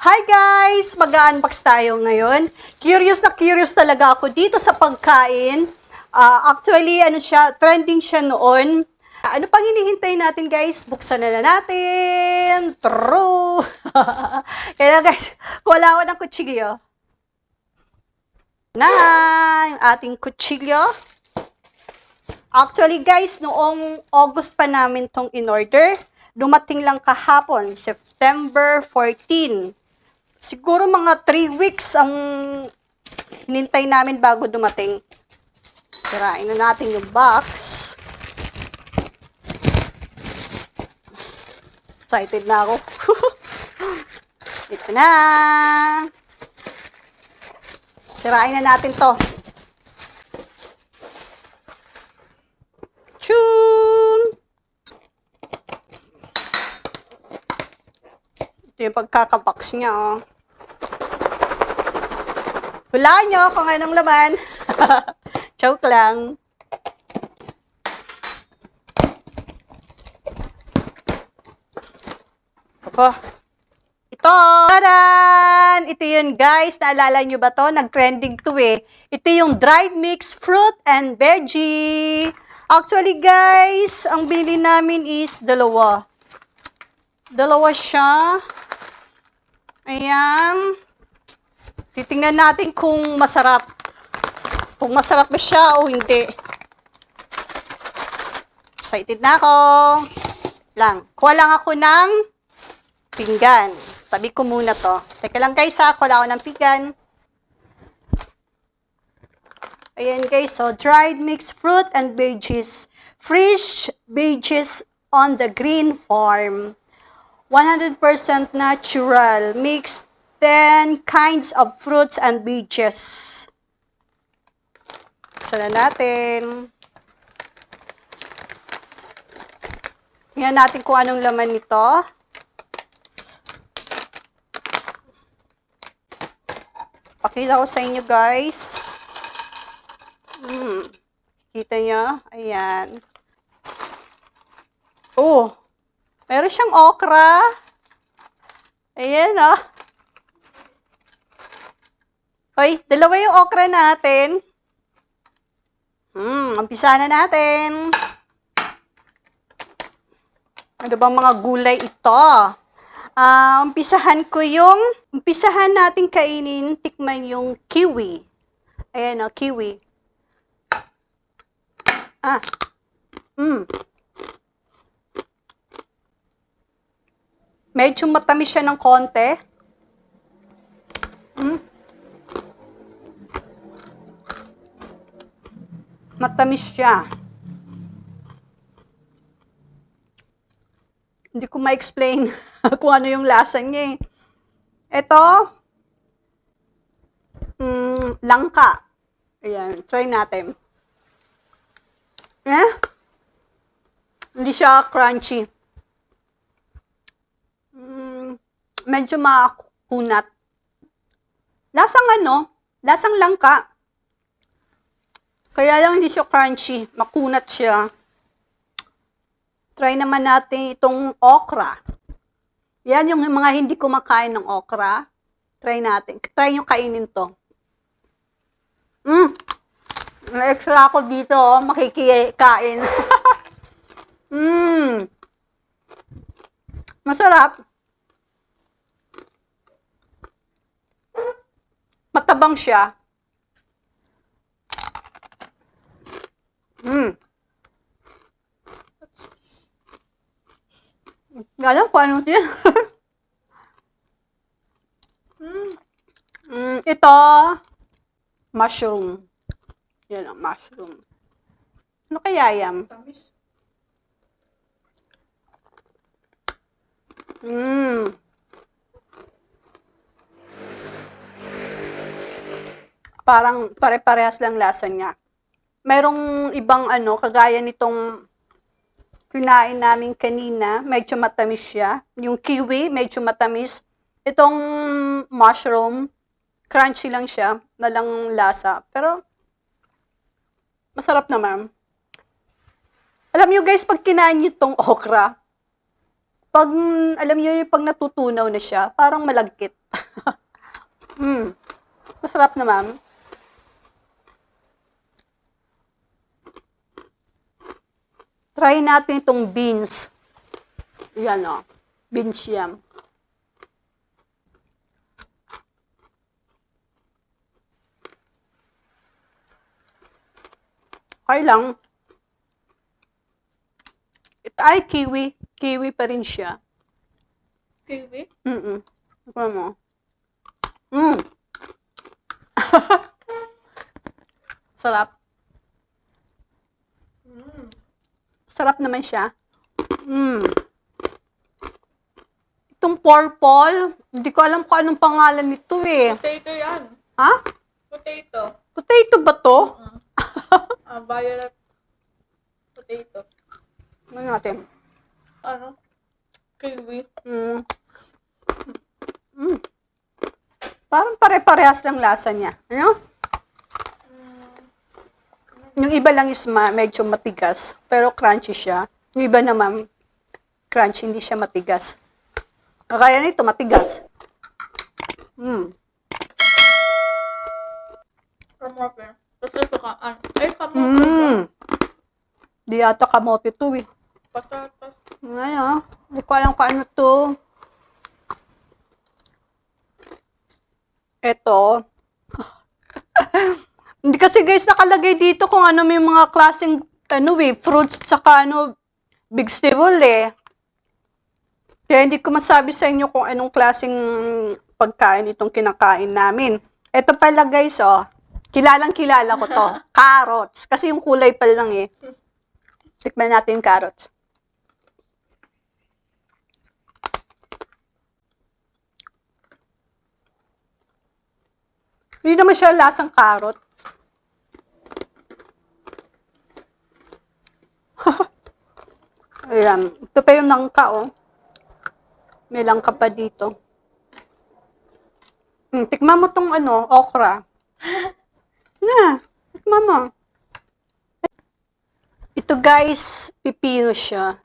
Hi guys! Mag-unbox tayo ngayon. Curious na curious talaga ako dito sa pagkain. Actually, trending siya noon. Ano pang hinihintay natin guys? Buksan na natin. True! Kaya guys, wala ako ng kutsilyo. Na, yung ating kutsilyo. Actually guys, noong August pa namin tong in-order. Dumating lang kahapon, September 14. Siguro mga 3 weeks ang hinintay namin bago dumating. Sirain na natin yung box. Excited na ako. Ito na. Sirain na natin to. Tschun! Ito yung pagkakabox niya, oh. Hulaan nyo kung anong laman. Joke lang. Ako. Ito! Tadan! Ito yun, guys. Naalala nyo ba to? Nag-trending to eh. Ito yung dried mixed fruit and veggie. Actually, guys, ang binili namin is dalawa. Dalawa siya. Ayan. Titingnan natin kung masarap. Kung masarap ba siya o hindi. Excited na ako. Kuha lang ako ng pinggan. Tabi ko muna to. Teka lang guys ha. Kuha lang ako ng pinggan. Ayan guys. So, dried mixed fruit and veggies. Fresh veggies on the green farm. 100% natural. Mixed 10 kinds of fruits and veggies. Buksan na natin. Tingnan natin kung anong laman nito. Pakita ko sa inyo guys. Kita nyo? Ayan. Oh, meron siyang okra. Ayan oh. Hoy, dalawa yung okra natin. Umpisa na natin. Ano bang mga gulay ito? Umpisahan natin kainin, tikman yung kiwi. Ayan o, kiwi. Medyo matamis siya ng konti. Matamis siya. Hindi ko ma-explain kung ano yung lasa niya eh. Ito, langka. Ayan, try natin. Hindi siya crunchy. Medyo makunat. Lasang langka. Kaya lang hindi siya crunchy. Makunat siya. Try naman natin itong okra. Yan yung mga hindi kumakain ng okra. Try natin. Try nyo kainin to. May extra ako dito. Makikikain. Masarap. Matabang siya. Alam ko ano yan. Ito, mushroom. Yan ang mushroom. Ano kaya yan? Parang pare-parehas lang lasa niya. Merong ibang kagaya nitong kinain namin kanina, medyo matamis siya. Yung kiwi, medyo matamis. Itong mushroom, crunchy lang siya, nalang lasa. Pero, masarap naman. Alam nyo guys, pag kinain nyo itong okra, Pag, alam niyo yung pag natutunaw na siya, parang malagkit. Masarap naman. Try natin itong beans. Yan o. Beans yam. Okay lang. Ay, kiwi. Kiwi pa rin siya. Kiwi? Ito mo. Sarap. Sarap naman siya. Itong purple, hindi ko alam kung anong pangalan nito eh. Potato yan. Ha? Potato. Potato ba to? Violet potato. Ano natin? Ano? Kiwi. Parang pare-parehas lang lasa niya. Ano? Yung iba lang is medyo matigas, pero crunchy siya. Yung iba naman, crunchy, hindi siya matigas. Kaya nito, matigas. Kamote. Kasi sukaan. Ay, kamote ba? Di yata kamote to eh. Patatas. Ngayon, hindi ko alam kung ano to. Ito. Hindi kasi guys nakalagay dito kung ano may mga klaseng fruits tsaka vegetable eh. Kaya hindi ko masabi sa inyo kung anong klaseng pagkain itong kinakain namin. Ito pala guys kilalang kilala ko to. Carrots. Kasi yung kulay pa lang eh. Tikman natin yung carrots. Hindi naman siya lasang carrot. Ayan. Ito pa yung langka, May langka pa dito. Tikman mo tong okra. Tikman mo. Ito guys, pipino siya.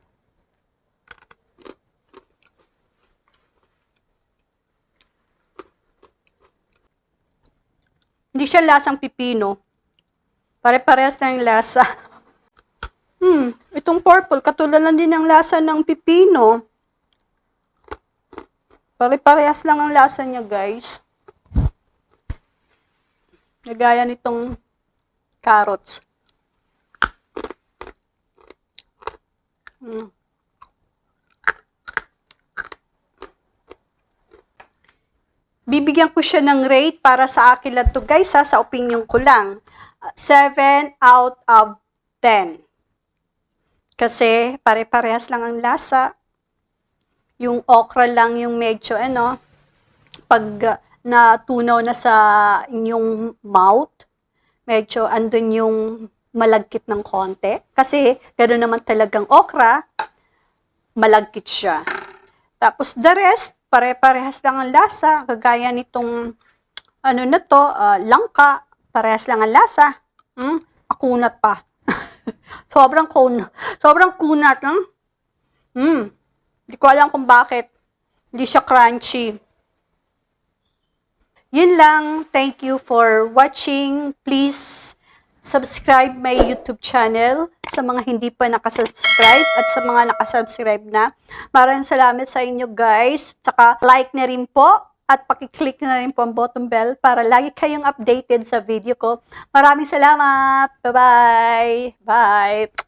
Hindi siya lasang pipino. Pare-parehas na yung lasa. Itong purple, katulad lang din ang lasa ng pipino. Pare-parehas lang ang lasa niya, guys. Nagaya nitong carrots. Bibigyan ko siya ng rate para sa akin lang to guys sa opinion ko lang. 7 out of 10. Kasi pare-parehas lang ang lasa. Yung okra lang yung medyo pag natunaw na sa inyong mouth, medyo andun yung malagkit ng konti. Kasi gano'n naman talagang okra, malagkit siya. Tapos the rest, pare-parehas lang ang lasa. Kagaya nitong langka, parehas lang ang lasa. Akunat pa. sobrang kunat. Hindi ko alam kung bakit. Hindi siya crunchy. Yun lang. Thank you for watching. Please subscribe my YouTube channel sa mga hindi pa nakasubscribe at sa mga nakasubscribe na. Maraming salamat sa inyo guys. Tsaka like na rin po at pakiclick na rin po ang button bell para lagi kayong updated sa video ko. Maraming salamat. Bye-bye. Bye.